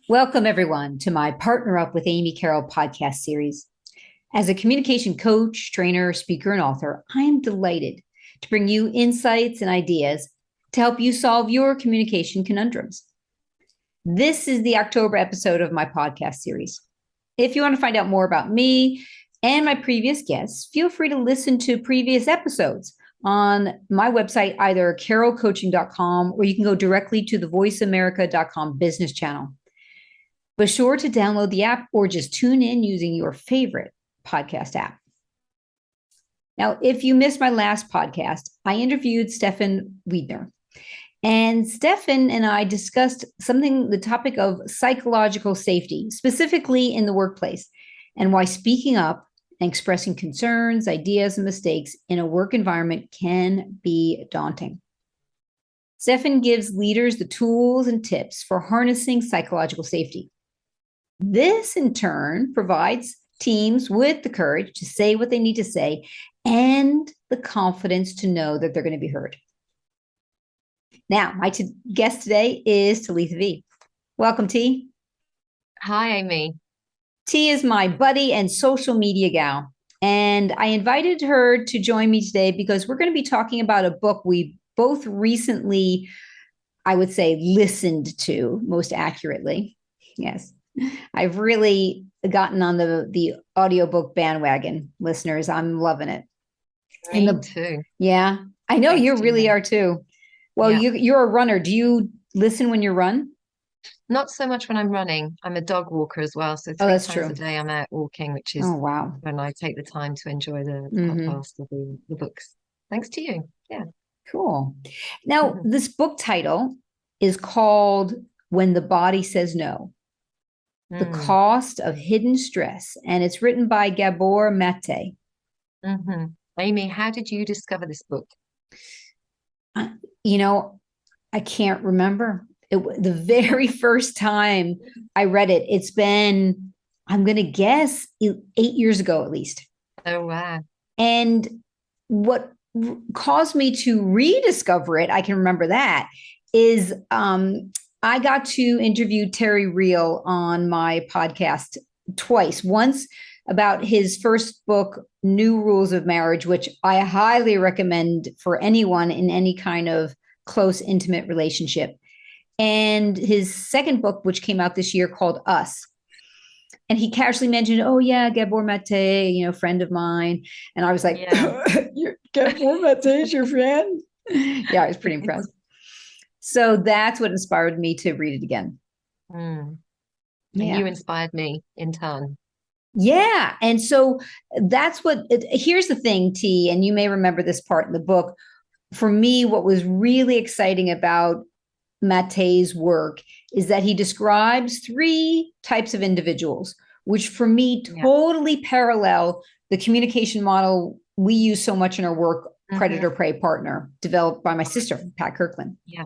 Welcome, everyone, to my Partner Up with Amy Carroll podcast series. As a communication coach, trainer, speaker, and author, I am delighted to bring you insights and ideas to help you solve your communication conundrums. This is the October episode of my podcast series. If you want to find out more about me and my previous guests, feel free to listen to previous episodes on my website, either carrollcoaching.com, or you can go directly to the voiceamerica.com business channel. Be sure to download the app or just tune in using your favorite podcast app. Now, if you missed my last podcast, I interviewed Stefan Wiedner. And Stefan and I discussed the topic of psychological safety, specifically in the workplace, and why speaking up and expressing concerns, ideas, and mistakes in a work environment can be daunting. Stefan gives leaders the tools and tips for harnessing psychological safety. This, in turn, provides teams with the courage to say what they need to say and the confidence to know that they're going to be heard. Now, my guest today is Talitha V. Welcome, T. Hi, Amy. T is my buddy and social media gal. And I invited her to join me today because we're going to be talking about a book we both recently, I would say, listened to most accurately. Yes. I've really gotten on the audiobook bandwagon, listeners. I'm loving it. Me too. Yeah, I know you really are too. Well, yeah. you're a runner. Do you listen when you run? Not so much when I'm running. I'm a dog walker as well. So Oh, three that's times true. a day I'm out walking, which is Oh, wow. when I take the time to enjoy the Mm-hmm. podcast or the books. Thanks to you. Yeah. Cool. Now, this book title is called When the Body Says No. The Cost of Hidden Stress, and it's written by Gabor Maté. Amy, how did you discover this book? I can't remember. The very first time I read it, it's been, I'm going to guess, 8 years ago at least. Oh, wow. And what caused me to rediscover it, I can remember that, is I got to interview Terry Real on my podcast twice. Once about his first book, New Rules of Marriage, which I highly recommend for anyone in any kind of close, intimate relationship. And his second book, which came out this year, called Us. And he casually mentioned, oh, yeah, Gabor Maté, friend of mine. And I was like, yeah. Gabor Maté is your friend? Yeah, I was pretty impressed. So that's what inspired me to read it again. And you inspired me in turn. Yeah. And so here's the thing, T, and you may remember this part in the book. For me, what was really exciting about Maté's work is that he describes 3 types of individuals, which for me totally parallel the communication model we use so much in our work, predator-prey partner, developed by my sister, Pat Kirkland. Yeah.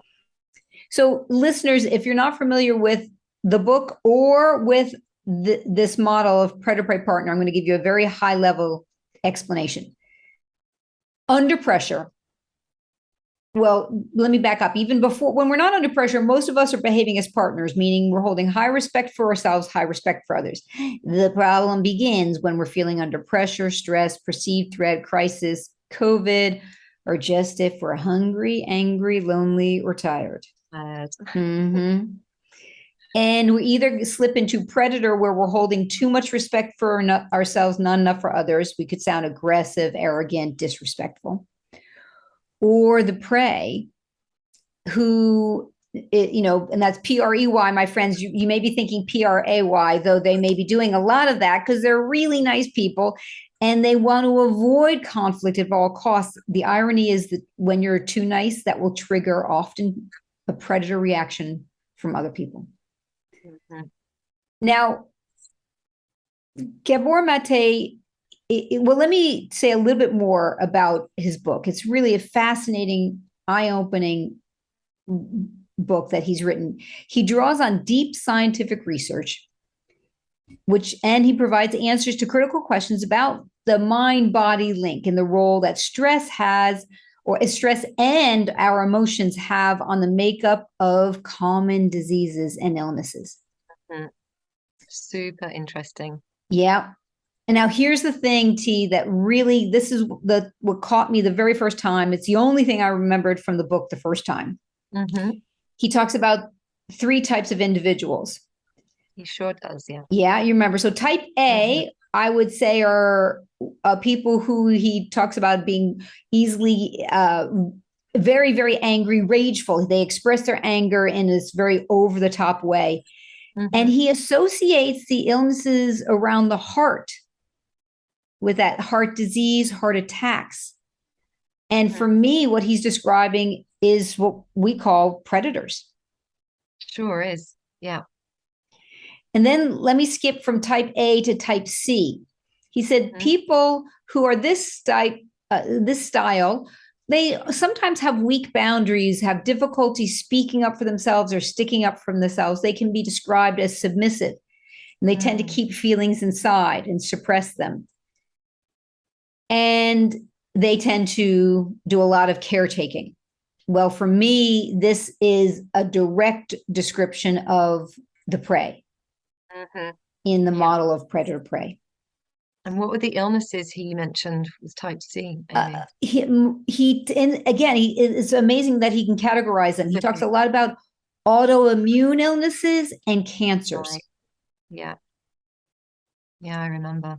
So listeners, if you're not familiar with the book or with this model of predator-prey partner, I'm going to give you a very high-level explanation. Under pressure, well, let me back up. Even before, when we're not under pressure, most of us are behaving as partners, meaning we're holding high respect for ourselves, high respect for others. The problem begins when we're feeling under pressure, stress, perceived threat, crisis, COVID, or just if we're hungry, angry, lonely, or tired. And we either slip into predator, where we're holding too much respect for ourselves, not enough for others. We could sound aggressive, arrogant, disrespectful. Or the prey, who, and that's Prey, my friends. You may be thinking Pray, though they may be doing a lot of that because they're really nice people and they want to avoid conflict at all costs. The irony is that when you're too nice, that will trigger often a predator reaction from other people. Now, Gabor Maté, well, let me say a little bit more about his book. It's really a fascinating, eye-opening book that he's written. He draws on deep scientific research, and he provides answers to critical questions about the mind-body link and the role that stress has, or stress and our emotions have on the makeup of common diseases and illnesses. Mhm. Super interesting. Yeah. And now here's the thing, T, that really, this is what caught me the very first time. It's the only thing I remembered from the book the first time. Mm-hmm. He talks about 3 types of individuals. He sure does, yeah. Yeah, you remember. So type A, I would say, are people who he talks about being easily very, very angry, rageful. They express their anger in this very over-the-top way. And he associates the illnesses around the heart with that heart disease, heart attacks. And for me, what he's describing is what we call predators. Sure is. Yeah. And then let me skip from type A to type C. He said people who are this style, they sometimes have weak boundaries, have difficulty speaking up for themselves or sticking up for themselves. They can be described as submissive, and they tend to keep feelings inside and suppress them. And they tend to do a lot of caretaking. Well, for me, this is a direct description of the prey in the model of predator-prey. And what were the illnesses he mentioned with type C? It's amazing that he can categorize them. He talks a lot about autoimmune illnesses and cancers. Right. Yeah. Yeah, I remember.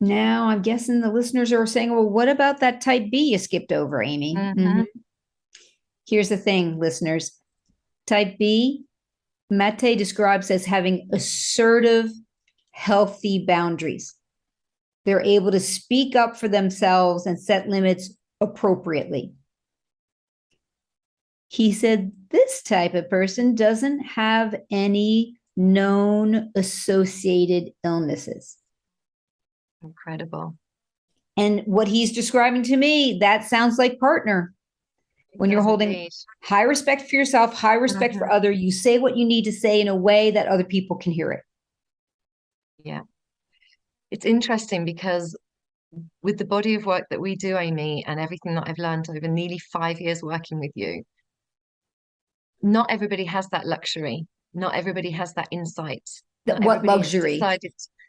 Now, I'm guessing the listeners are saying, well, what about that type B you skipped over, Amy? Here's the thing, listeners. Type B, Maté describes as having assertive, healthy boundaries. They're able to speak up for themselves and set limits appropriately. He said this type of person doesn't have any known associated illnesses. Incredible. And what he's describing to me, that sounds like partner. When you're holding high respect for yourself, high respect for other, you say what you need to say in a way that other people can hear it. Yeah. It's interesting because with the body of work that we do, Amy, and everything that I've learned over nearly 5 years working with you, not everybody has that luxury. Not everybody has that insight. What luxury?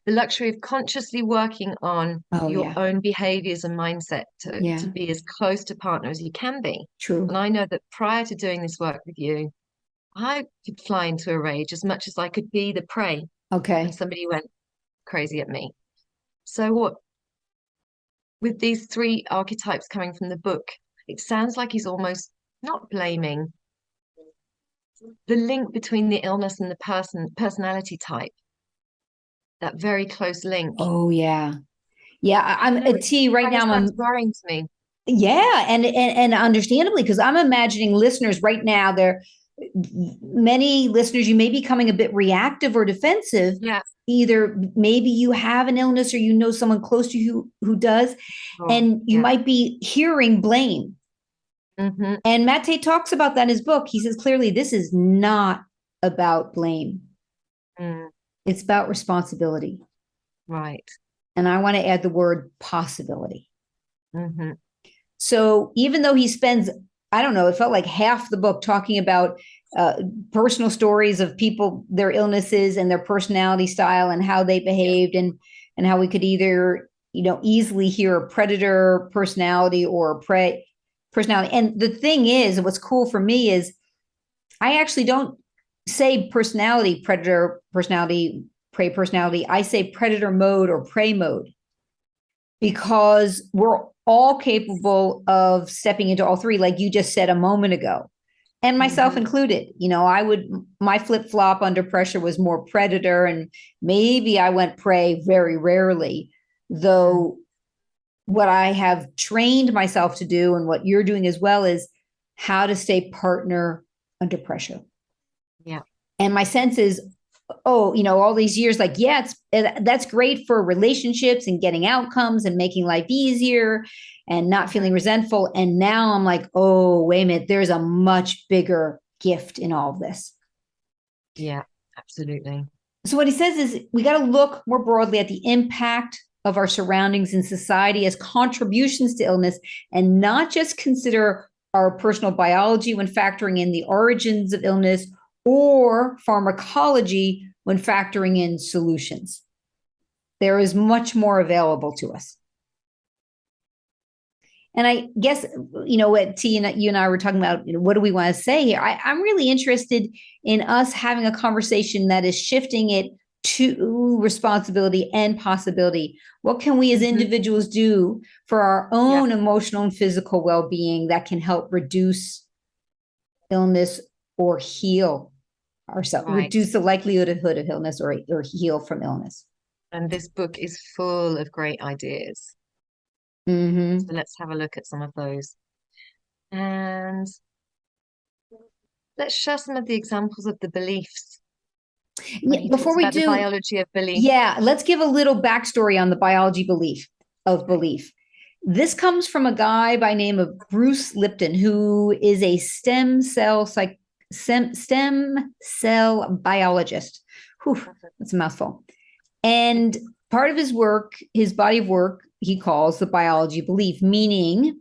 The luxury of consciously working on your own behaviors and mindset to be as close to partner as you can be. True. And I know that prior to doing this work with you, I could fly into a rage as much as I could be the prey. Okay. When somebody went crazy at me. So with these 3 archetypes coming from the book, it sounds like he's almost not blaming the link between the illness and the personality type. That very close link. Oh yeah. Yeah, I'm a T right now. I'm worrying to me. Yeah, and understandably, because I'm imagining listeners right now, there many listeners, you may be becoming a bit reactive or defensive. Yeah. Either maybe you have an illness or you know someone close to you who does, and you might be hearing blame. And Maté talks about that in his book. He says clearly, this is not about blame. It's about responsibility. Right. And I want to add the word possibility. So even though he spends, I don't know, it felt like half the book talking about personal stories of people, their illnesses and their personality style and how they behaved, and how we could either, easily hear a predator personality or a prey personality. And the thing is, what's cool for me is I actually don't say personality, predator personality, prey personality. I say predator mode or prey mode, because we're all capable of stepping into all 3, like you just said a moment ago, and myself included. My flip-flop under pressure was more predator, and maybe I went prey very rarely, though what I have trained myself to do, and what you're doing as well, is how to stay partner under pressure. Yeah. And my sense is, all these years, like, that's great for relationships and getting outcomes and making life easier and not feeling resentful. And now I'm like, oh, wait a minute, there's a much bigger gift in all of this. Yeah, absolutely. So what he says is we got to look more broadly at the impact of our surroundings in society as contributions to illness, and not just consider our personal biology when factoring in the origins of illness or pharmacology when factoring in solutions. There is much more available to us. And I guess, what T and you and I were talking about, what do we want to say here? I'm really interested in us having a conversation that is shifting it to responsibility and possibility. What can we as individuals do for our own emotional and physical well-being that can help reduce illness or heal ourselves, reduce the likelihood of illness or heal from illness? And this book is full of great ideas. Mm-hmm. So let's have a look at some of those. And let's share some of the examples of the beliefs. Yeah, before we do the biology of belief. Yeah, let's give a little backstory on the biology of belief. This comes from a guy by name of Bruce Lipton, who is a stem cell biologist. Whew, that's a mouthful. And part of his work, his body of work, he calls the biology of belief, meaning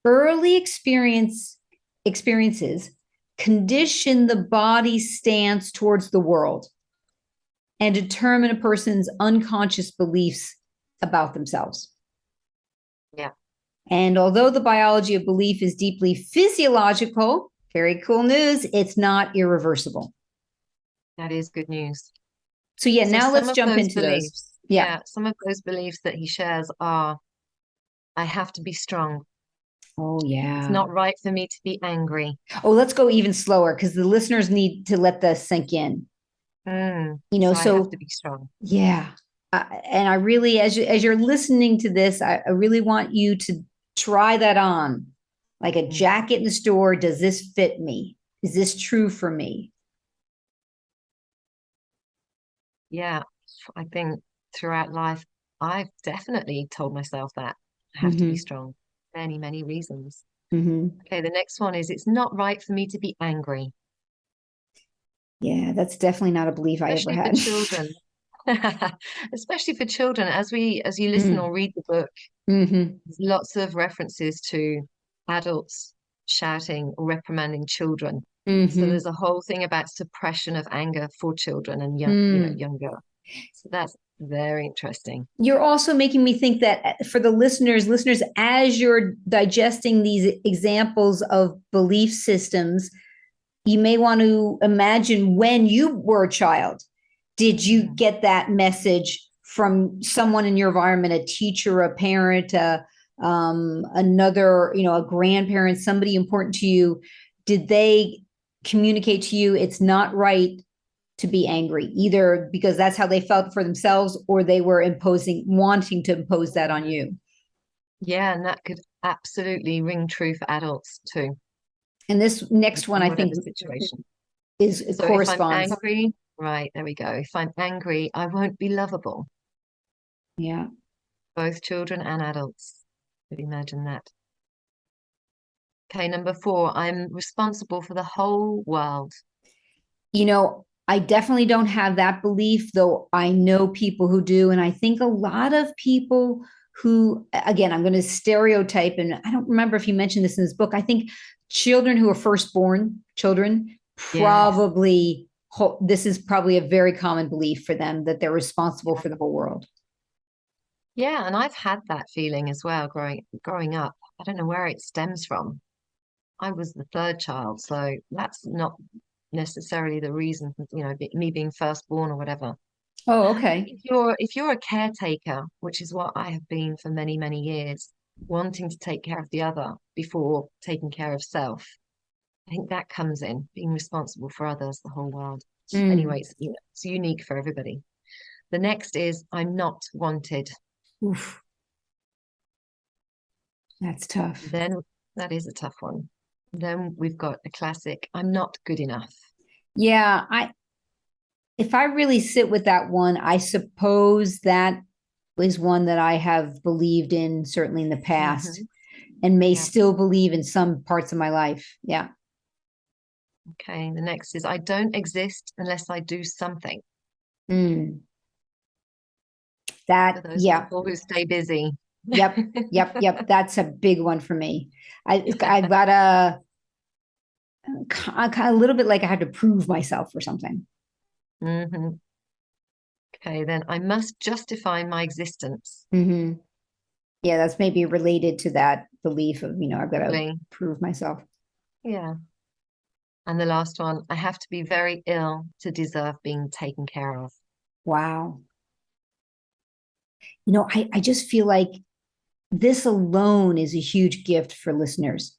early experiences condition the body's stance towards the world and determine a person's unconscious beliefs about themselves. Yeah. And although the biology of belief is deeply physiological, very cool news, it's not irreversible. That is good news. So now let's jump into beliefs, those. Yeah. Some of those beliefs that he shares are, I have to be strong. Oh, yeah. It's not right for me to be angry. Oh, let's go even slower because the listeners need to let this sink in. So I have to be strong. Yeah. And I really, as you're listening to this, I really want you to try that on. Like a jacket in the store. Does this fit me? Is this true for me? Yeah. I think throughout life, I've definitely told myself that I have to be strong. Many, many reasons. Okay, the next one is, it's not right for me to be angry. Yeah, that's definitely not a belief I ever had. Especially for children. Especially for children, as you listen or read the book, there's lots of references to adults shouting or reprimanding children. So there's a whole thing about suppression of anger for children and younger. So that's very interesting. You're also making me think that for the listeners, as you're digesting these examples of belief systems, you may want to imagine when you were a child. Did you get that message from someone in your environment, a teacher, a parent, another, a grandparent, somebody important to you? Did they communicate to you it's not right to be angry, either because that's how they felt for themselves or they were wanting to impose that on you? Yeah, and that could absolutely ring true for adults too. And this next one, I think, situation corresponds. If I'm angry, right, there we go. If I'm angry, I won't be lovable. Yeah. Both children and adults. Could imagine that. Okay, number 4, I'm responsible for the whole world. I definitely don't have that belief, though I know people who do. And I think a lot of people who, again, I'm going to stereotype, and I don't remember if you mentioned this in this book. I think children who are firstborn children probably, this is probably a very common belief for them, that they're responsible for the whole world. Yeah, and I've had that feeling as well growing up. I don't know where it stems from. I was the third child, so that's not necessarily the reason, me being firstborn or whatever. Oh, okay. If you're a caretaker, which is what I have been for many, many years, wanting to take care of the other before taking care of self, I think that comes in, being responsible for others, the whole world. Anyway, it's unique for everybody. The next is, I'm not wanted. Oof. That's tough. Then that is a tough one. Then we've got a classic, I'm not good enough. Yeah, if I really sit with that one, I suppose that is one that I have believed in, certainly in the past, and may still believe in some parts of my life. Yeah. Okay, the next is, I don't exist unless I do something. That, for those people who stay busy. Yep. That's a big one for me. I've got a little bit like I had to prove myself or something. Hmm. Okay, then I must justify my existence. Hmm. Yeah, that's maybe related to that belief of, I've got to Probably. prove myself. Yeah. And the last one, I have to be very ill to deserve being taken care of. Wow. I just feel like this alone is a huge gift for listeners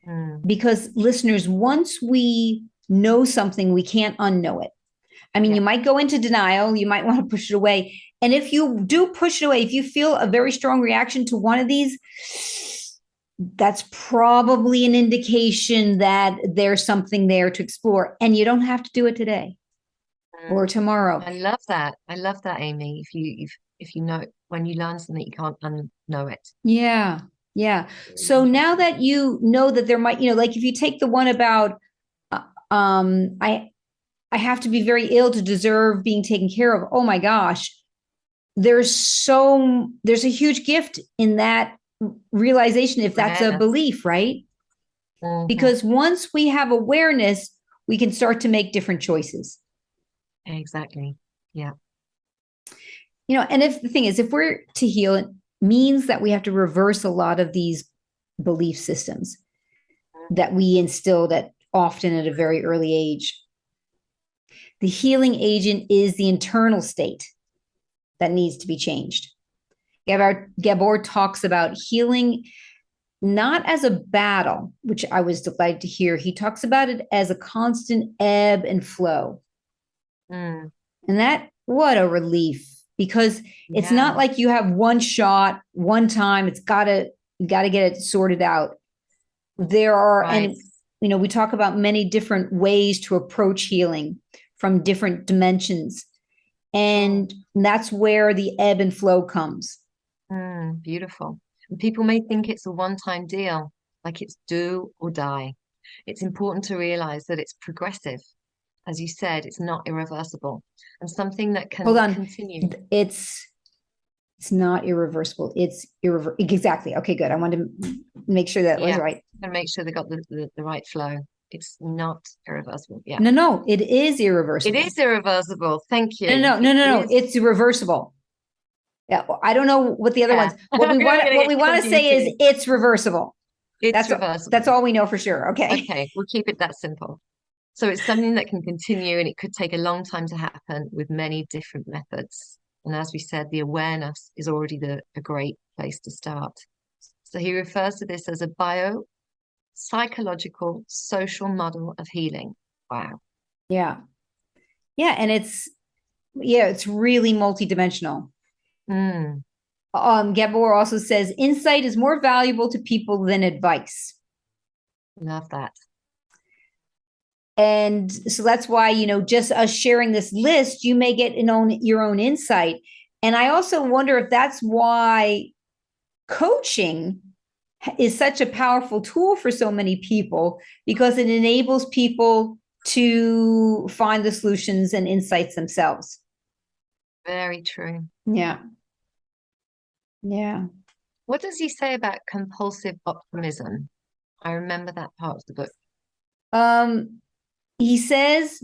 Mm, because listeners, once we know something, we can't unknow it. I mean, yeah, you might go into denial, you might want to push it away. And if you do push it away, if you feel a very strong reaction to one of these, that's probably an indication that there's something there to explore. And you don't have to do it today mm. or tomorrow. I love that. I love that, Amy. If you know when you learn something, you can't unknow it. Yeah. Yeah. Really So now interesting. that you know that there might, like if you take the one about, uh, um, I, I have to be very ill to deserve being taken care of. Oh my gosh. There's a huge gift in that realization if that's a Awareness. belief, right? Hmm. Because once we have awareness, we can start to make different choices. Exactly. Yeah. And if the thing is, if we're to heal, it means that we have to reverse a lot of these belief systems that we instilled at often at a very early age. The healing agent is the internal state that needs to be changed. Gabor talks about healing not as a battle, which I was delighted to hear. He talks about it as a constant ebb and flow. Mm, And what a relief, because it's not yeah. like you have one shot, one time. You gotta get it sorted out. There are, Right. and we talk about many different ways to approach healing from different dimensions. Sure. And that's where the ebb and flow comes. Beautiful. And people may think it's a one-time deal, like it's do or die. It's important to realize that it's progressive. As you said, it's not irreversible and something that Hold can on. continue. It's not irreversible. It's exactly. Okay, good. I wanted to make sure that was Yeah. right. And make sure they got the right flow. It's not irreversible. Yeah. No, no, it is It irreversible. is irreversible. Thank No, you. no, no, It no, no. is. It's reversible. Yeah, I don't know what the other Yeah. ones. What we We're want going to what get we want to confused say is here. it's reversible. It's That's reversible. all we know for sure. Okay. Okay. We'll keep it that simple. So it's something that can continue and it could take a long time to happen with many different methods. And as we said, the awareness is already a great place to start. So he refers to this as a bio psychological social model of healing. Wow. Yeah. Yeah, and it's really multidimensional. Mm, Gabor also says insight is more valuable to people than advice. love that. And so that's why, just us sharing this list, you may get your own insight. And I also wonder if that's why coaching is such a powerful tool for so many people because it enables people to find the solutions and insights themselves. Very true. Yeah. Yeah. What does he say about compulsive optimism? I remember that part of the book. Um, he says,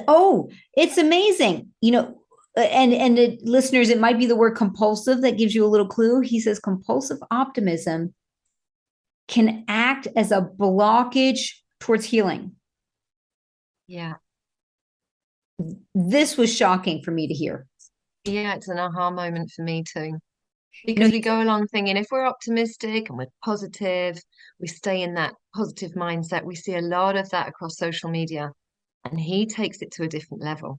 oh, it's amazing. And the listeners, it might be the word compulsive that gives you a little clue. He says compulsive optimism can act as a blockage towards healing. Yeah. This was shocking for me to hear. Yeah, it's an aha moment for me too. You know, Because we go along thinking if we're optimistic and we're positive, we stay in that positive mindset. We see a lot of that across social media, and he takes it to a different level.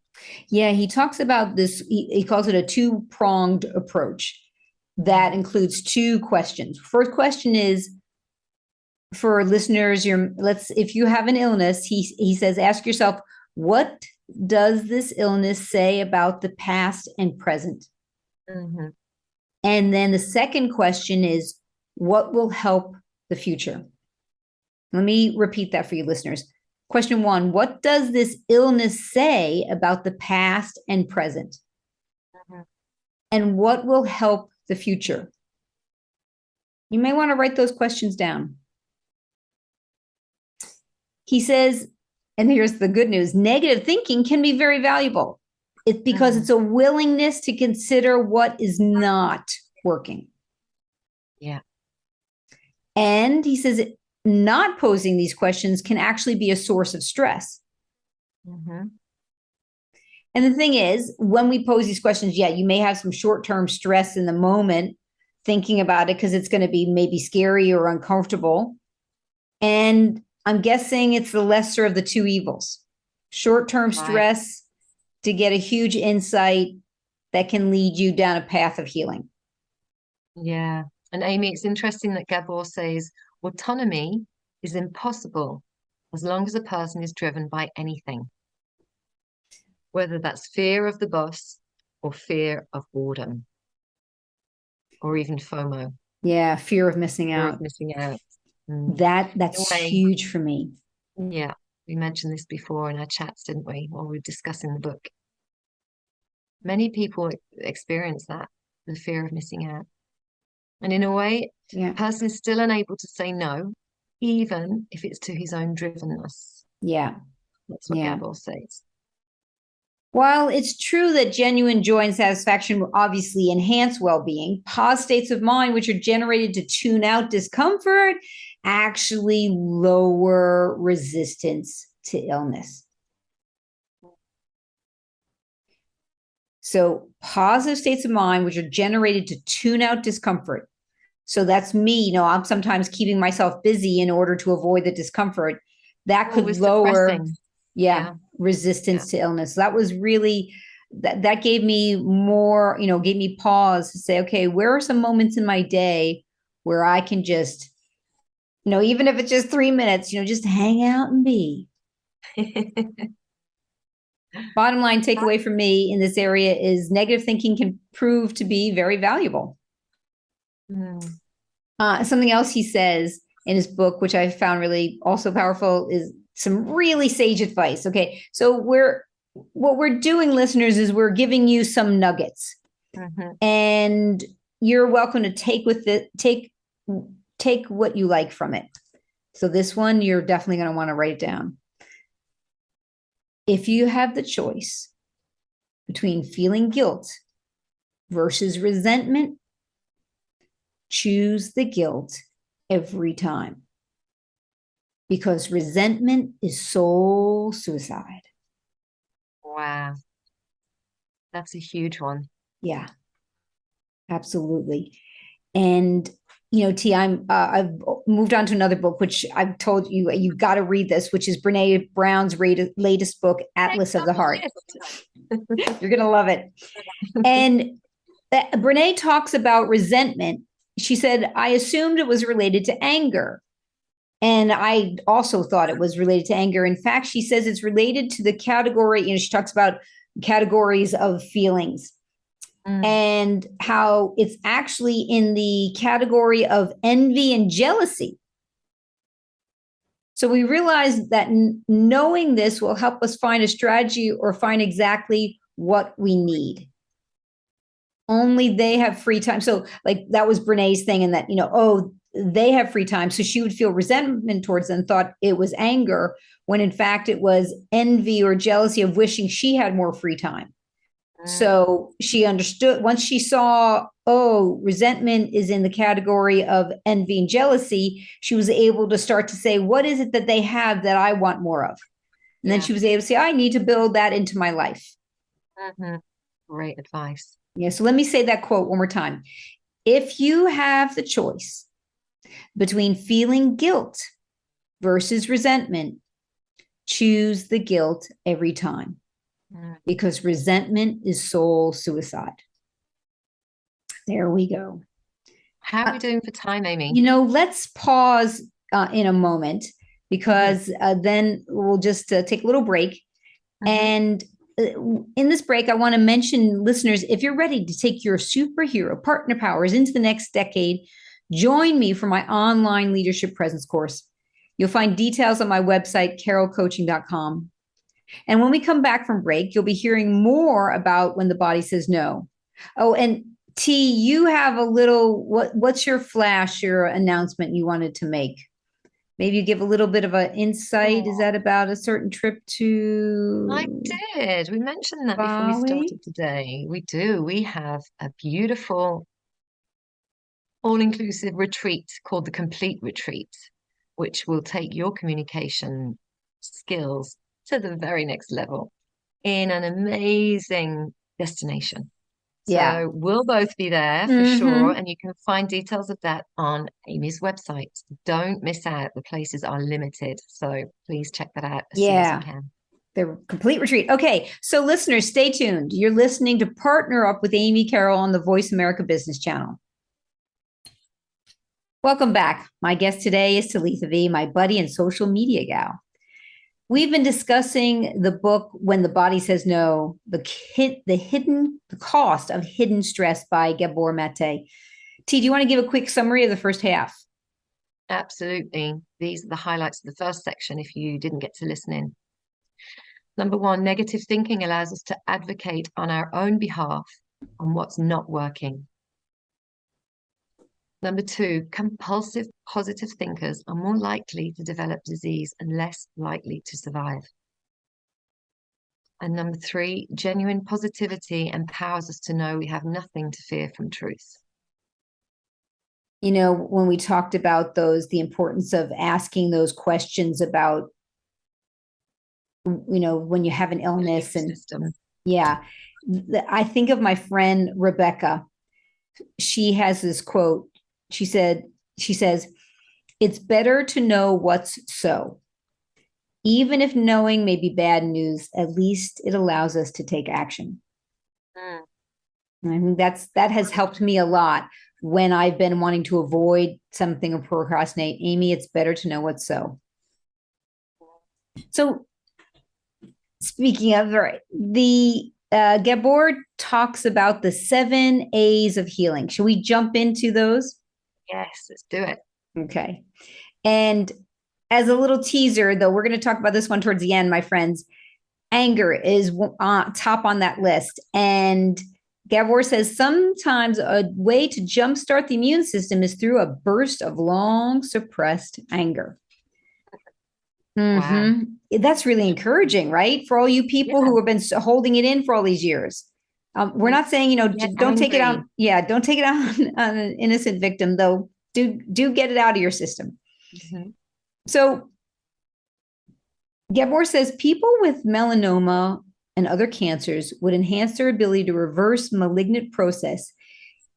yeah, he talks about this. He calls it a two-pronged approach that Mm. includes two questions. First question is for listeners, if you have an illness, he says, ask yourself, what does this illness say about the past and present? Mhm. And then the second question is, what will help the future? Let me repeat that for you listeners. Question one, what does this illness say about the past and present? Mhm. And what will help the future? You may want to write those questions down. He says, and here's the good news, negative thinking can be very valuable. It's because it's a willingness to consider what is not working. Yeah. And he says not posing these questions can actually be a source of stress. Mm-hmm. And the thing is, when we pose these questions, yeah, you may have some short-term stress in the moment thinking about it because it's going to be maybe scary or uncomfortable. And I'm guessing it's the lesser of the two evils. Short-term stress to get a huge insight that can lead you down a path of healing. Yeah. And Amy, it's interesting that Gabor says autonomy is impossible as long as a person is driven by anything, whether that's fear of the boss or fear of boredom or even FOMO. Yeah, fear of missing Fear out. of missing out. That's huge for me. Yeah, we mentioned this before in our chats, didn't we, while we were discussing the book. Many people experience that, the fear of missing out. And in a way, Yeah. a person is still unable to say no, even if it's to his own drivenness. Yeah. That's what Gabor says. While it's true that genuine joy and satisfaction will obviously enhance well-being, pause states of mind, which are generated to tune out discomfort, actually lower resistance to illness. So positive states of mind, which are generated to tune out discomfort. So that's me, I'm sometimes keeping myself busy in order to avoid the discomfort. That could lower resistance to illness. So that was really, that gave me more, gave me pause to say, okay, where are some moments in my day where I can just, even if it's just 3 minutes, just hang out and be. Bottom line takeaway for me in this area is negative thinking can prove to be very valuable. Something else he says in his book, which I found really also powerful, is some really sage advice. Okay, so what we're doing, listeners, is we're giving you some nuggets, and you're welcome to take what you like from it. So this one, you're definitely going to want to write it down. If you have the choice between feeling guilt versus resentment, choose the guilt every time, because resentment is soul suicide. Wow. That's a huge one. Yeah, absolutely. And T, I've moved on to another book, which I've told you, you've got to read this, which is Brene Brown's latest book, Atlas of the Heart. You're going to love it. And Brene talks about resentment. She said, I assumed it was related to anger. And I also thought it was related to anger. In fact, she says it's related to the category, she talks about categories of feelings. And how it's actually in the category of envy and jealousy. So we realize that knowing this will help us find a strategy or find exactly what we need. Only they have free time. So like that was Brene's thing, and that, they have free time. So she would feel resentment towards them, thought it was anger, when in fact it was envy or jealousy of wishing she had more free time. So she understood, once she saw, resentment is in the category of envy and jealousy, she was able to start to say, what is it that they have that I want more of? And then she was able to say, I need to build that into my life. Great advice. Yeah. So let me say that quote one more time. If you have the choice between feeling guilt versus resentment, choose the guilt every time. Because resentment is soul suicide. There we go. How are we doing for time, Amy? Let's pause in a moment, because then we'll just take a little break. And in this break, I want to mention, listeners, if you're ready to take your superhero partner powers into the next decade, join me for my online leadership presence course. You'll find details on my website, carolcoaching.com. And when we come back from break, you'll be hearing more about when the body says no. Oh, and T, you have a little, what's your flash, your announcement you wanted to make? Maybe you give a little bit of an insight. Is Oh, that about a certain trip I to did. We mentioned that before we Bali? started today. We do. We have a beautiful all-inclusive retreat called the Complete Retreat, which will take your communication skills to the very next level in an amazing destination. Yeah. So we'll both be there for sure, Hmm. and you can find details of that on Amy's website. Don't miss out. The places are limited, so please check that out as soon as you Yeah. can. The complete retreat. Okay. So, listeners, stay tuned. You're listening to Partner Up with Amy Carroll on the Voice America Business Channel. Welcome back. My guest today is Talitha V, my buddy and social media gal. We've been discussing the book When the Body Says No, the cost of hidden stress by Gabor Maté. T, do you want to give a quick summary of the first half? Absolutely. These are the highlights of the first section if you didn't get to listen in. Number one, negative thinking allows us to advocate on our own behalf on what's not working. Number two, compulsive positive thinkers are more likely to develop disease and less likely to survive. And number three, genuine positivity empowers us to know we have nothing to fear from truth. You know, when we talked about the importance of asking those questions about, when you have an illness and System. yeah, I think of my friend Rebecca. She has this quote. She says, it's better to know what's so. Even if knowing may be bad news, at least it allows us to take action. Mm. And I think that has helped me a lot when I've been wanting to avoid something or procrastinate. Amy, it's better to know what's so. So speaking of, the Gabor talks about the 7 A's of healing. Should we jump into those? Yes, let's do it. Okay. And as a little teaser, though, we're going to talk about this one towards the end, my friends. Anger is top on that list. And Gabor says sometimes a way to jumpstart the immune system is through a burst of long suppressed anger. Wow. That's really encouraging, right? For all you people Yeah. who have been holding it in for all these years. We're not saying, Get don't take it angry. out. Yeah, don't take it out on an innocent victim, though. Do get it out of your system. Mm-hmm. So Gabor says people with melanoma and other cancers would enhance their ability to reverse malignant process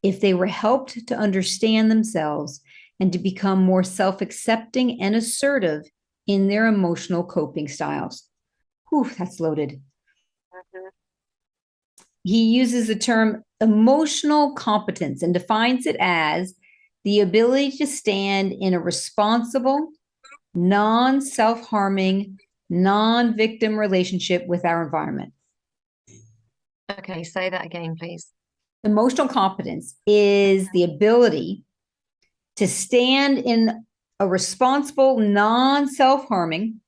if they were helped to understand themselves and to become more self-accepting and assertive in their emotional coping styles. Whew, that's loaded. Mm-hmm. He uses the term emotional competence and defines it as the ability to stand in a responsible, non-self-harming, non-victim relationship with our environment. Okay, say that again, please. Emotional competence is the ability to stand in a responsible, non-self-harming,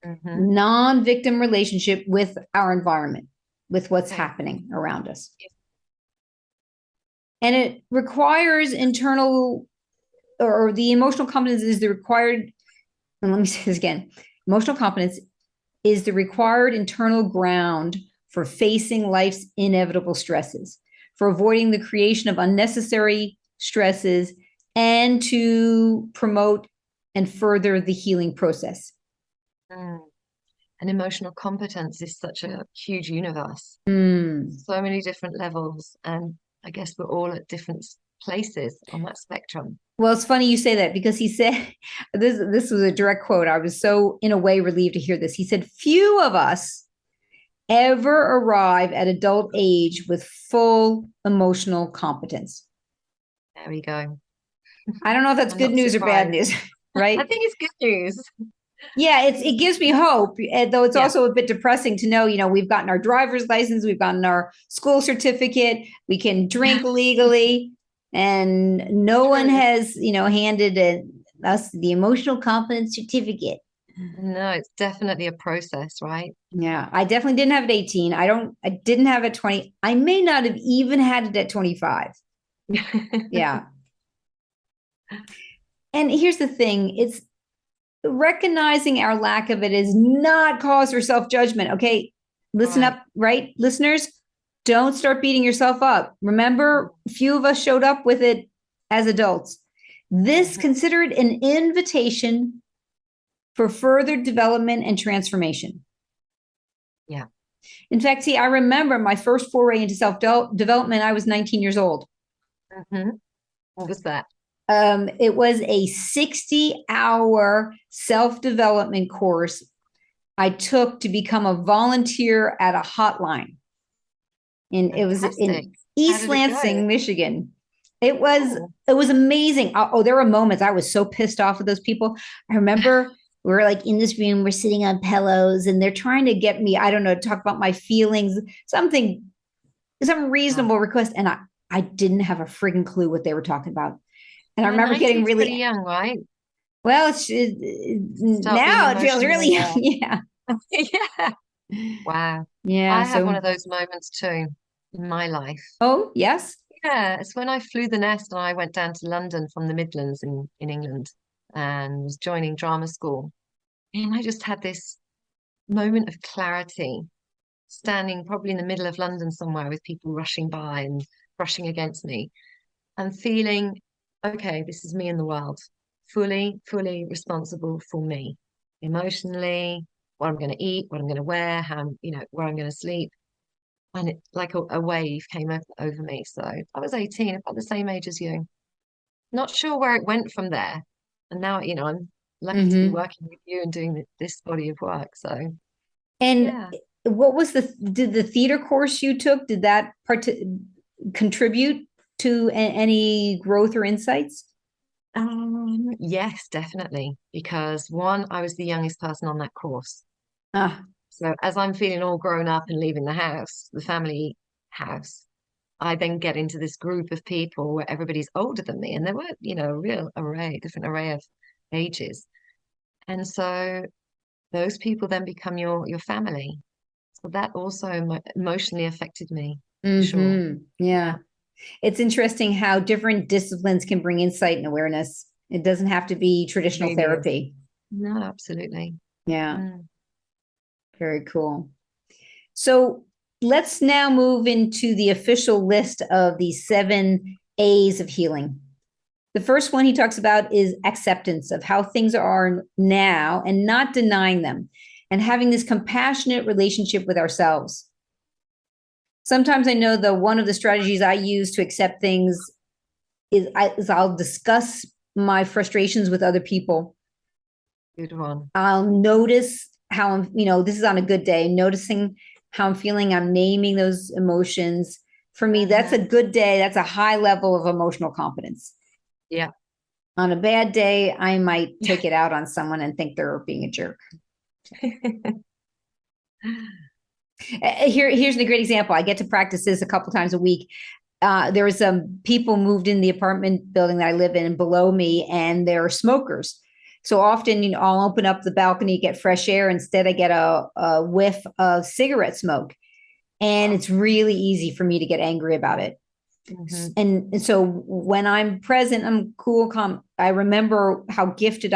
Mm-hmm. non-victim relationship with our environment, with what's happening around us. And it requires internal, or the emotional competence is the required, and let me say this again, emotional competence is the required internal ground for facing life's inevitable stresses, for avoiding the creation of unnecessary stresses, and to promote and further the healing process. Mm. And emotional competence is such a huge universe. Mm. So many different levels, and I guess we're all at different places on that spectrum. Well, it's funny you say that because he said, this was a direct quote. I was so, in a way, relieved to hear this. He said, few of us ever arrive at adult age with full emotional competence. There we go. I don't know if that's I'm good not news or bad surprised. news, I right? think it's good news. Yeah, it gives me hope, though it's Yeah. also a bit depressing to know, we've gotten our driver's license, we've gotten our school certificate, we can drink legally, and no one has, handed us the emotional competence certificate. No, it's definitely a process, right? Yeah, I definitely didn't have it at 18. I didn't have it at 20. I may not have even had it at 25. Yeah. And here's the thing, recognizing our lack of it is not cause for self-judgment. Okay. Listen Right. up, right? Listeners, don't start beating yourself up. Remember, few of us showed up with it as adults. This, Mhm. consider it an invitation for further development and transformation. Yeah. In fact, see, I remember my first foray into self-development. I was 19 years old. Hmm. What was that? It was a 60-hour self-development course I took to become a volunteer at a hotline. And it was Fantastic. in How East did it go? Lansing, Michigan. It was Oh, it was amazing. Oh, there were moments I was so pissed off at those people. I remember we were like in this room, we're sitting on pillows, and they're trying to get me, I don't know, to talk about my feelings, some wow. reasonable request. And I didn't have a friggin' clue what they were talking about. And I Well, remember getting 19's pretty really, young, right? well, Start being now it feels emotionally really, aware. yeah. Yeah. Wow. Yeah. I have one So, of those moments too in my life. oh, yes. Yeah, it's when I flew the nest and I went down to London from the Midlands in England and was joining drama school. And I just had this moment of clarity, standing probably in the middle of London somewhere with people rushing by and brushing against me and feeling, okay, this is me in the world, fully responsible for me, emotionally, what I'm going to eat, what I'm going to wear, where I'm going to sleep. And it like a wave came over me. So I was 18, about the same age as you. Not sure where it went from there. And now, I'm lucky to be Mm-hmm. working with you and doing this body of work. So And yeah. what was did the theater course you took, did that contribute to any growth or insights? Yes, definitely. Because one, I was the youngest person on that course. Ah, So as I'm feeling all grown up and leaving the house, the family house, I then get into this group of people where everybody's older than me, and there were, a real different array of ages. And so those people then become your family. So that also emotionally affected me for sure. mm-hmm. Yeah. Yeah, It's interesting how different disciplines can bring insight and awareness. It doesn't have to be it traditional really is. therapy. No, absolutely. Yeah, Mm. very cool. So let's now move into the official list of the 7 A's of healing. The first one he talks about is acceptance of how things are now and not denying them and having this compassionate relationship with ourselves. Sometimes I know one of the strategies I use to accept things is I'll discuss my frustrations with other people. Good one. I'll notice how this is on a good day, noticing how I'm feeling. I'm naming those emotions. For me, that's a Hmm. good day. That's a high level of emotional competence. Yeah. On a bad day, I might take it out on someone and think they're being a jerk. Here's a great example. I get to practice this a couple times a week. There were some people moved in the apartment building that I live in below me, and they're smokers. So often, I'll open up the balcony, get fresh air. Instead, I get a whiff of cigarette smoke. And it's really easy for me to get angry about it. Hmm. And so when I'm present, I'm cool, calm. I remember how gifted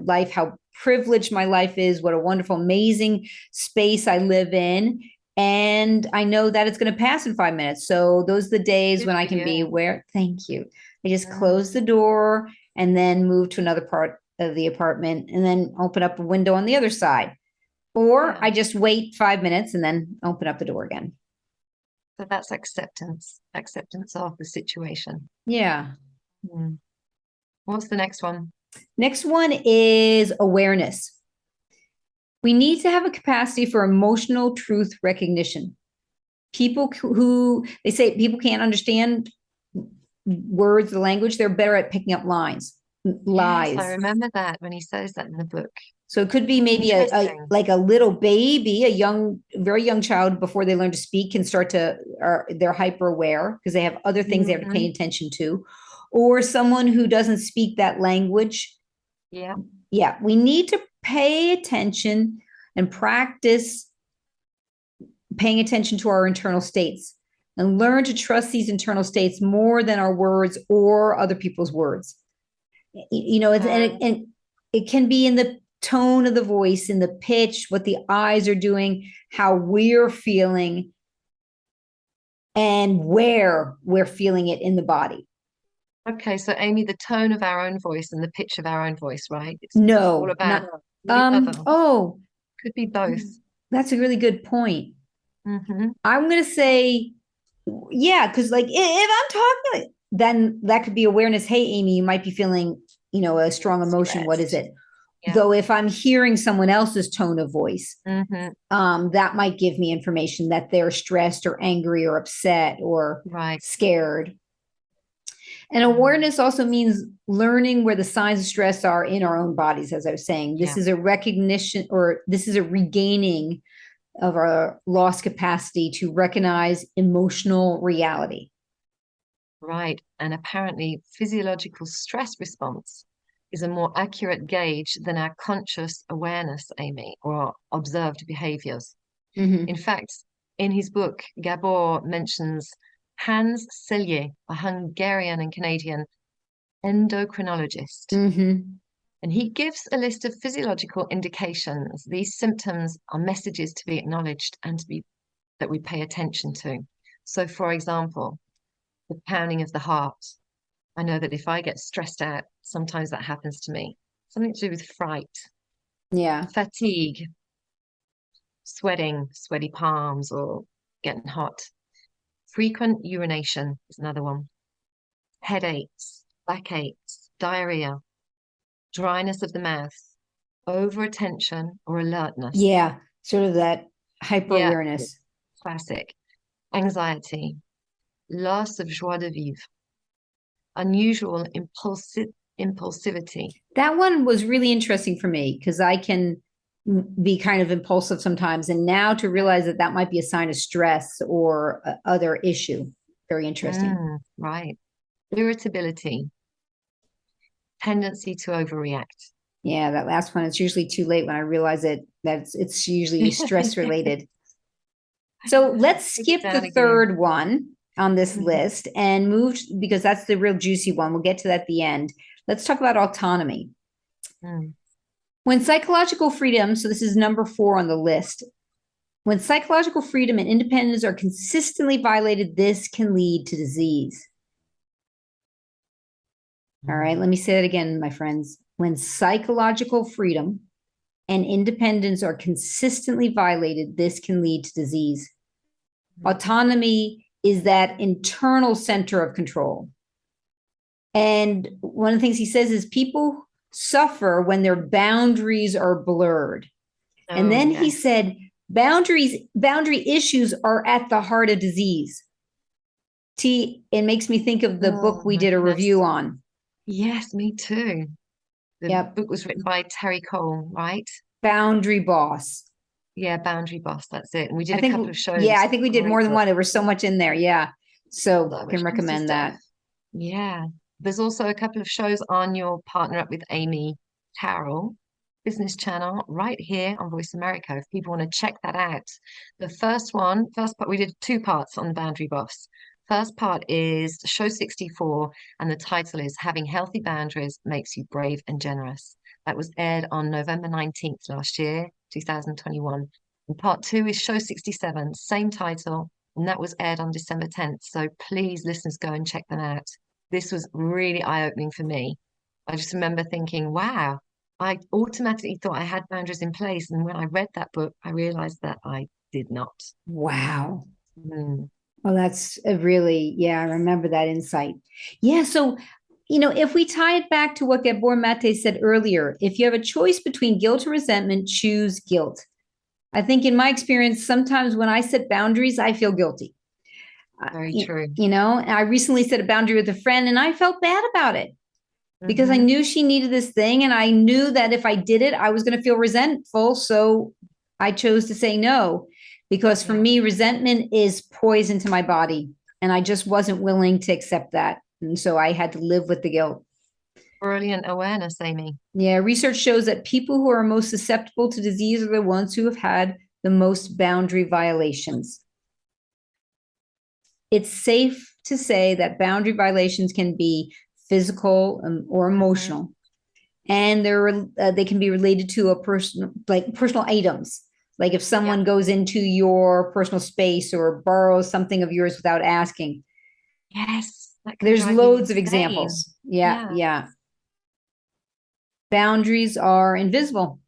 life, how privileged my life is, what a wonderful, amazing space I live in. And I know that it's going to pass in 5 minutes. So those are the days Good when I for can be you. aware. Thank you. I just Mm. close the door and then move to another part of the apartment and then open up a window on the other side. Or Yeah. I just wait 5 minutes and then open up the door again. So that's acceptance of the situation. Yeah. Mm. What's the next one? Next one is awareness. We need to have a capacity for emotional truth recognition. People who they say people can't understand words, the language, they're better at picking up Yes, I lies. remember that when he says that in the book. So it could be maybe Interesting. like a little baby, very young child before they learn to speak can start to, or they're hyper aware because they have other things they have to pay Hmm. attention to, or someone who doesn't speak that language. Yeah. Yeah, we need to pay attention and practice paying attention to our internal states and learn to trust these internal states more than our words or other people's words. It's, Uh, and it can be in the tone of the voice, in the pitch, what the eyes are doing, how we're feeling, and where we're feeling it in the body. Okay, so Amy, the tone of our own voice and the pitch of our own voice, right? It's all No, about not, the other. oh, Could be both. that's a really good point. Hmm. I'm going to say, yeah, because like if I'm talking, then that could be awareness. Hey, Amy, you might be feeling, a strong emotion. What is Stressed. it? Yeah. Though if I'm hearing someone else's tone of voice, Hmm. that might give me information that they're stressed or angry or upset or Right. scared. And awareness also means learning where the signs of stress are in our own bodies, as I was saying. This Yeah. is a recognition, or this is a regaining of our lost capacity to recognize emotional reality. Right. And apparently, physiological stress response is a more accurate gauge than our conscious awareness, Amy, or observed behaviors. Mm-hmm. In fact, in his book, Gabor mentions Hans Selye, a Hungarian and Canadian endocrinologist. Mm-hmm. And he gives a list of physiological indications. These symptoms are messages to be acknowledged and that we pay attention to. So, for example, the pounding of the heart. I know that if I get stressed out, sometimes that happens to me. Something to do with fright, Yeah. fatigue, sweating, sweaty palms, or getting hot. Frequent urination is another one. Headaches, backaches, diarrhea, dryness of the mouth, over attention or alertness. Yeah. Sort of that hyper Yeah, awareness. classic. Anxiety, loss of joie de vivre, unusual impulsivity. That one was really interesting for me because I can be kind of impulsive sometimes. And now to realize that that might be a sign of stress or other issue. Very interesting. Right. Irritability, tendency to overreact. Yeah, that last one, it's usually too late when I realize that it's usually stress related. So let's Take it skip down the a gear. third one on this Mhm. list and move, because that's the real juicy one. We'll get to that at the end. Let's talk about autonomy. Mm. When psychological freedom, so this is number 4 on the list, when psychological freedom and independence are consistently violated, this can lead to disease. All right, let me say that again, my friends. When psychological freedom and independence are consistently violated, this can lead to disease. Autonomy is that internal center of control. And one of the things he says is people suffer when their boundaries are blurred. And then he yes. said, boundary issues are at the heart of disease. It makes me think of the book we my did a goodness. review on. Yes, me too. The Yep. book was written by Terry Cole, right? Boundary Boss. Yeah, Boundary Boss, that's it. And we did I a think, couple of shows. yeah, I think we did Great more than book. one. There was so much in there. Yeah. So So can much juicy recommend that. stuff. Yeah. There's also a couple of shows on your Partner Up with Amy Carroll business channel right here on Voice America if people want to check that out. The first part, we did 2 parts on the Boundary Boss. First part is show 64, and the title is Having Healthy Boundaries Makes You Brave and Generous. That was aired on November 19th last year, 2021. And part 2 is show 67, same title, and that was aired on December 10th. So please, listeners, go and check them out. This was really eye-opening for me. I just remember thinking, wow, I automatically thought I had boundaries in place. And when I read that book, I realized that I did not. Wow. Mm. Well, that's a really, yeah, I remember that insight. Yeah. So, if we tie it back to what Gabor Maté said earlier, if you have a choice between guilt and resentment, choose guilt. I think in my experience, sometimes when I set boundaries, I feel guilty. Very true. I recently set a boundary with a friend and I felt bad about it because I knew she needed this thing. And I knew that if I did it, I was going to feel resentful. So I chose to say no, because for me, resentment is poison to my body. And I just wasn't willing to accept that. And so I had to live with the guilt. Brilliant awareness, Amy. Yeah, research shows that people who are most susceptible to disease are the ones who have had the most boundary violations. It's safe to say that boundary violations can be physical or emotional. and they can be related to a person, like personal items. Like if someone goes into your personal space or borrows something of yours without asking. Yes, that can There's drive you loads of insane. examples. Yeah, Yeah. yeah. Boundaries are invisible.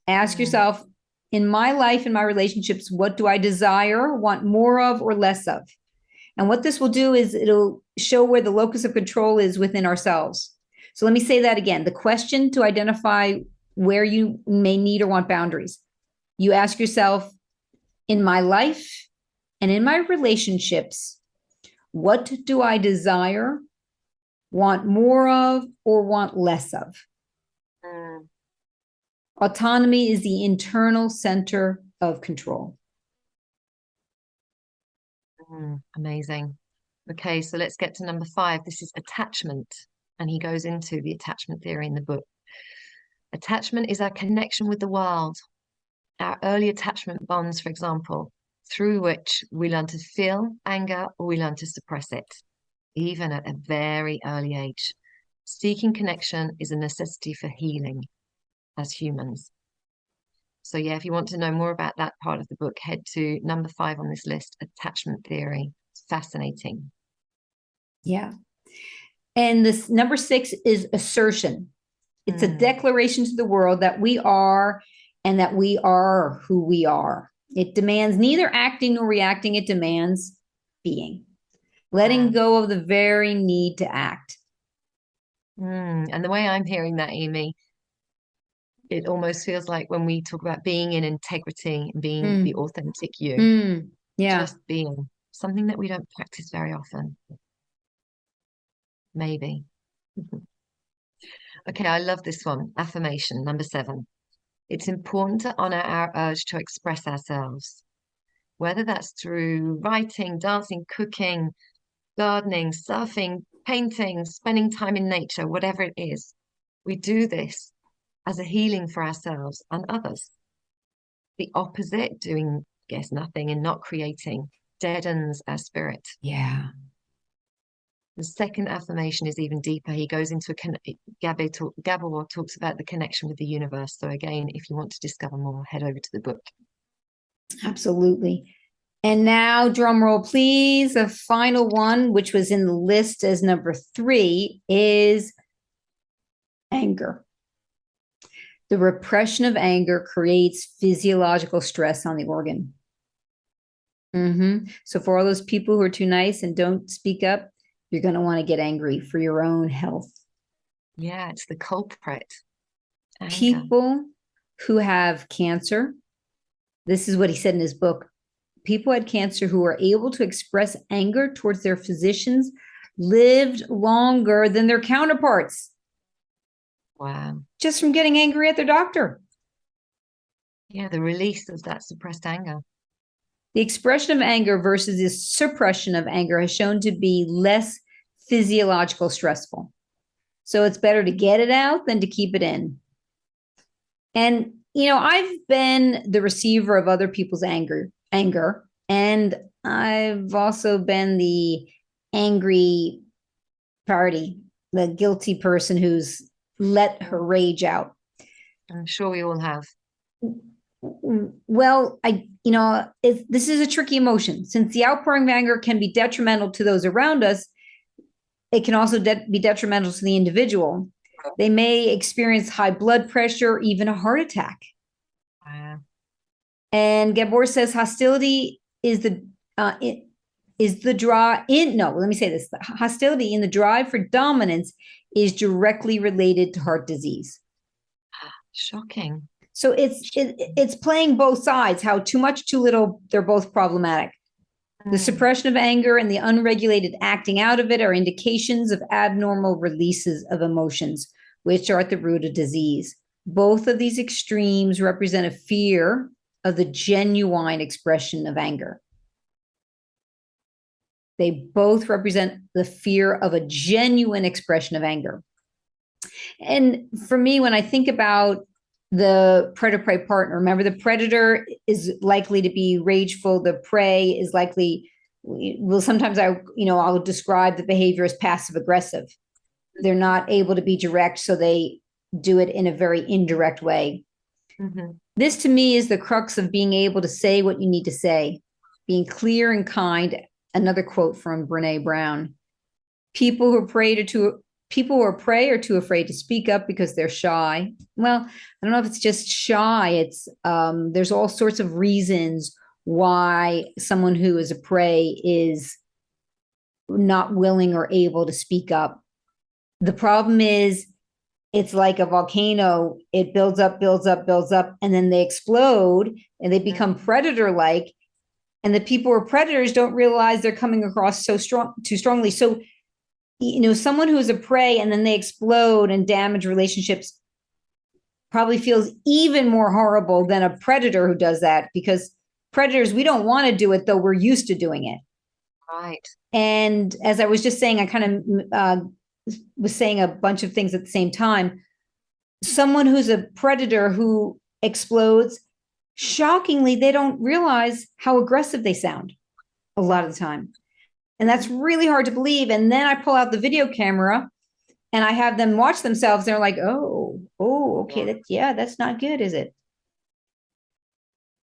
Ask Mm, yourself, in my life, in my relationships, what do I desire, want more of, or less of? And what this will do is it'll show where the locus of control is within ourselves. So let me say that again. The question to identify where you may need or want boundaries. You ask yourself, in my life and in my relationships, what do I desire, want more of, or want less of? mm, Autonomy is the internal center of control. amazing. Okay, so let's get to number 5. This is attachment. And he goes into the attachment theory in the book. Attachment is our connection with the world, our early attachment bonds, for example, through which we learn to feel anger or we learn to suppress it, even at a very early age. Seeking connection is a necessity for healing as humans. So, yeah, if you want to know more about that part of the book, head to number 5 on this list, attachment theory. It's fascinating. Yeah. And this number 6 is assertion. It's a Mm, declaration to the world that we are and that we are who we are. It demands neither acting nor reacting, it demands being, letting wow. go of the very need to act. And the way I'm hearing that, Amy, it almost feels like when we talk about being in integrity and being the Mm, authentic you, yeah. just being something that we don't practice very often, maybe. Okay, I love this one. Affirmation, number 7. It's important to honor our urge to express ourselves, whether that's through writing, dancing, cooking, gardening, surfing, painting, spending time in nature, whatever it is. We do this as a healing for ourselves and others. The opposite, doing, guess, nothing and not creating, deadens our spirit. Yeah. The second affirmation is even deeper. He goes into Gabor talks about the connection with the universe. So again, if you want to discover more, head over to the book. Absolutely. And now, drum roll, please. The final one, which was in the list as number 3, is anger. The repression of anger creates physiological stress on the organ. So, for all those people who are too nice and don't speak up, you're going to want to get angry for your own health. Yeah, it's the culprit. Anger. People who have cancer, this is what he said in his book. People had cancer who were able to express anger towards their physicians lived longer than their counterparts. Wow. Just from getting angry at their doctor. Yeah, the release of that suppressed anger. The expression of anger versus the suppression of anger has shown to be less physiological stressful. So it's better to get it out than to keep it in. And, I've been the receiver of other people's anger, and I've also been the angry party, the guilty person who's let her rage out. I'm sure we all have. Well, this is a tricky emotion. Since the outpouring of anger can be detrimental to those around us, it can also be detrimental to the individual. They may experience high blood pressure, even a heart attack. Wow. And Gabor says hostility is the drive in. No, let me say this: the hostility in the drive for dominance is directly related to heart disease. Shocking. So it's playing both sides. How too much, too little, they're both problematic. The suppression of anger and the unregulated acting out of it are indications of abnormal releases of emotions, which are at the root of disease. Both of these extremes represent a fear of the genuine expression of anger. They both represent the fear of a genuine expression of anger. And for me, when I think about the predator-prey partner, remember the predator is likely to be rageful. The prey is likely, well, sometimes I'll describe the behavior as passive aggressive. They're not able to be direct, so they do it in a very indirect way. Mm-hmm. This to me is the crux of being able to say what you need to say, being clear and kind. Another quote from Brene Brown. People who pray are too afraid to speak up because they're shy. Well, I don't know if it's just shy. It's there's all sorts of reasons why someone who is a prey is not willing or able to speak up. The problem is it's like a volcano. It builds up, builds up, builds up, and then they explode and they become predator-like. And the people who are predators don't realize they're coming across too strongly. So, someone who's a prey and then they explode and damage relationships probably feels even more horrible than a predator who does that, because predators, we don't want to do it, though we're used to doing it. Right. And as I was just saying, I kind of was saying a bunch of things at the same time. Someone who's a predator who explodes, shockingly, they don't realize how aggressive they sound a lot of the time. And that's really hard to believe. And then I pull out the video camera and I have them watch themselves. They're like, oh, okay. That's not good, is it?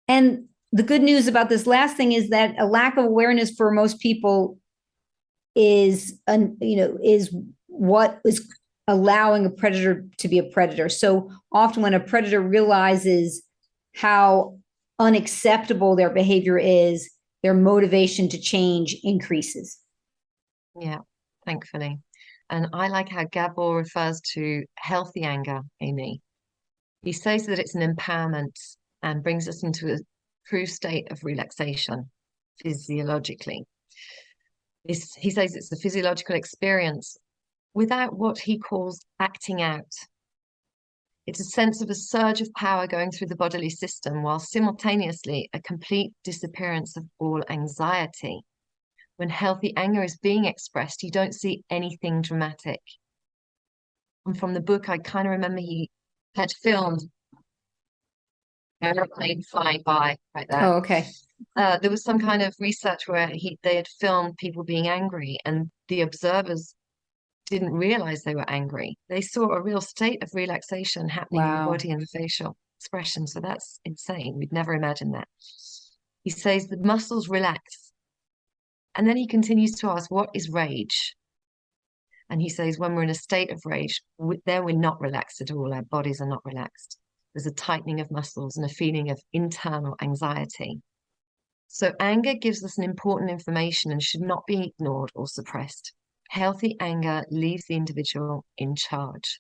And the good news about this last thing is that a lack of awareness for most people is what is allowing a predator to be a predator. So often when a predator realizes how unacceptable their behavior is, their motivation to change increases. Yeah, thankfully. And I like how Gabor refers to healthy anger, Amy. He says that it's an empowerment and brings us into a true state of relaxation physiologically. He says it's a physiological experience without what he calls acting out. It's a sense of a surge of power going through the bodily system, while simultaneously a complete disappearance of all anxiety. When healthy anger is being expressed, you don't see anything dramatic. And from the book, I kind of remember he had filmed an airplane flying by right there. Oh, okay. There was some kind of research where they had filmed people being angry, and the observers didn't realize they were angry. They saw a real state of relaxation happening in the body and the facial expression. So that's insane. We'd never imagined that. He says the muscles relax. And then he continues to ask, what is rage? And he says, when we're in a state of rage, we're not relaxed at all. Our bodies are not relaxed. There's a tightening of muscles and a feeling of internal anxiety. So anger gives us an important information and should not be ignored or suppressed. Healthy anger leaves the individual in charge.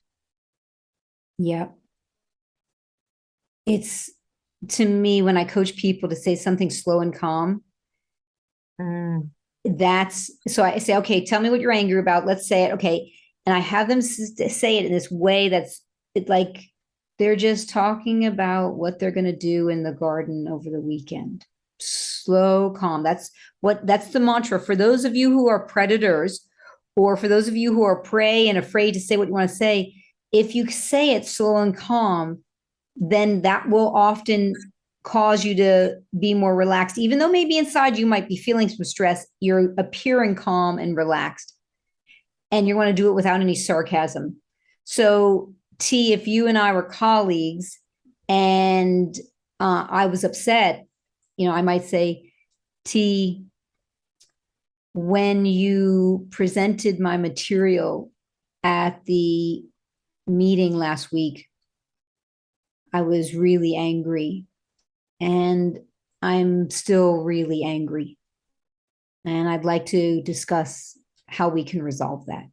Yeah. It's, to me, when I coach people to say something slow and calm, so I say, okay, tell me what you're angry about. Let's say it. Okay. And I have them say it in this way that's like they're just talking about what they're going to do in the garden over the weekend. Slow, calm. That's the mantra. For those of you who are predators, or for those of you who are prey and afraid to say what you want to say, if you say it slow and calm, then that will often cause you to be more relaxed. Even though maybe inside you might be feeling some stress, you're appearing calm and relaxed. And you want to do it without any sarcasm. So, T, if you and I were colleagues and I was upset, I might say, T, when you presented my material at the meeting last week, I was really angry, and I'm still really angry. And I'd like to discuss how we can resolve that.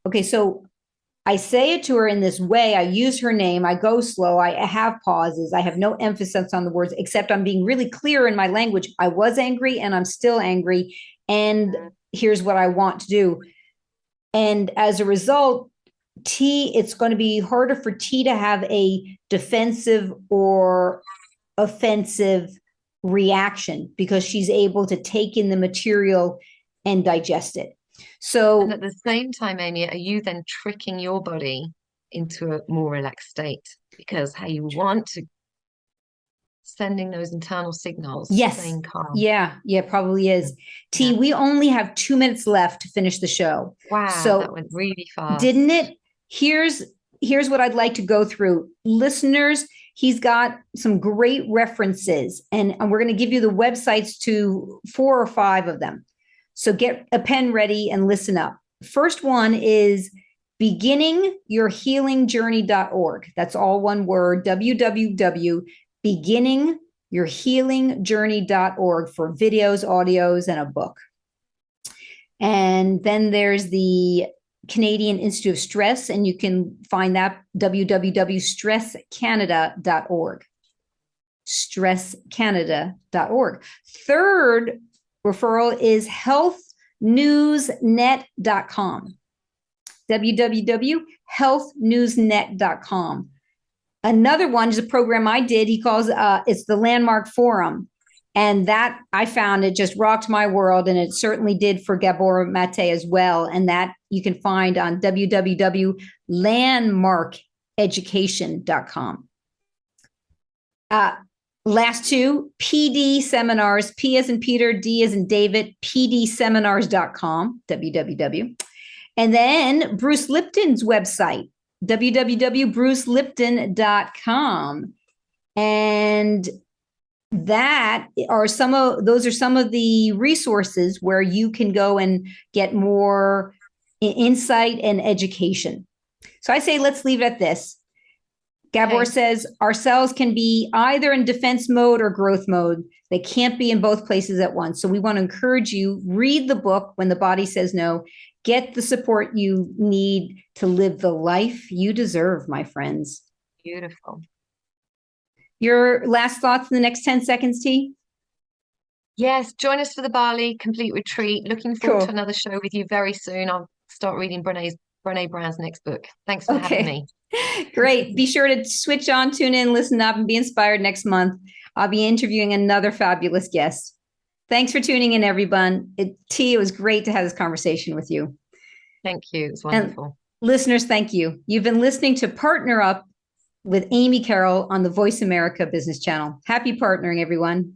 Okay, so I say it to her in this way. I use her name. I go slow. I have pauses. I have no emphasis on the words, except I'm being really clear in my language. I was angry and I'm still angry. And here's what I want to do. And as a result, it's going to be harder for T to have a defensive or offensive reaction because she's able to take in the material and digest it. So, and at the same time, Amy, are you then tricking your body into a more relaxed state? Because how you want to sending those internal signals, yes, staying calm. Yeah, probably is. T, we only have 2 minutes left to finish the show. Wow, so that went really fast. Didn't it? Here's here's what I'd like to go through. Listeners, he's got some great references, and we're going to give you the websites to 4 or 5 of them. So get a pen ready and listen up. First one is beginningyourhealingjourney.org. That's all one word, www.beginningyourhealingjourney.org, for videos, audios, and a book. And then there's the Canadian Institute of Stress, and you can find that www.stresscanada.org. Stresscanada.org. Third referral is healthnewsnet.com. www.healthnewsnet.com. Another one is a program I did. He calls it's the Landmark Forum. And that, I found, it just rocked my world, and it certainly did for Gabor Maté as well. And that you can find on www.landmarkeducation.com. Last two, PD seminars, P as in Peter, D as in David, pdseminars.com, www. And then Bruce Lipton's website, www.brucelipton.com. And those are some of the resources where you can go and get more insight and education. So I say, let's leave it at this. Gabor says our cells can be either in defense mode or growth mode. They can't be in both places at once. So we want to encourage you, read the book When the Body Says No. Get the support you need to live the life you deserve, my friends. Beautiful. Your last thoughts in the next 10 seconds, T? Yes, join us for the Bali Complete Retreat. Looking forward to another show with you very soon. I'll start reading Brene Brown's next book. Thanks for having me. Great. Be sure to switch on, tune in, listen up, and be inspired next month. I'll be interviewing another fabulous guest. Thanks for tuning in, everyone. T, it was great to have this conversation with you. Thank you. It was wonderful. And listeners, thank you. You've been listening to Partner Up with Amy Carroll on the Voice America Business Channel. Happy partnering, everyone.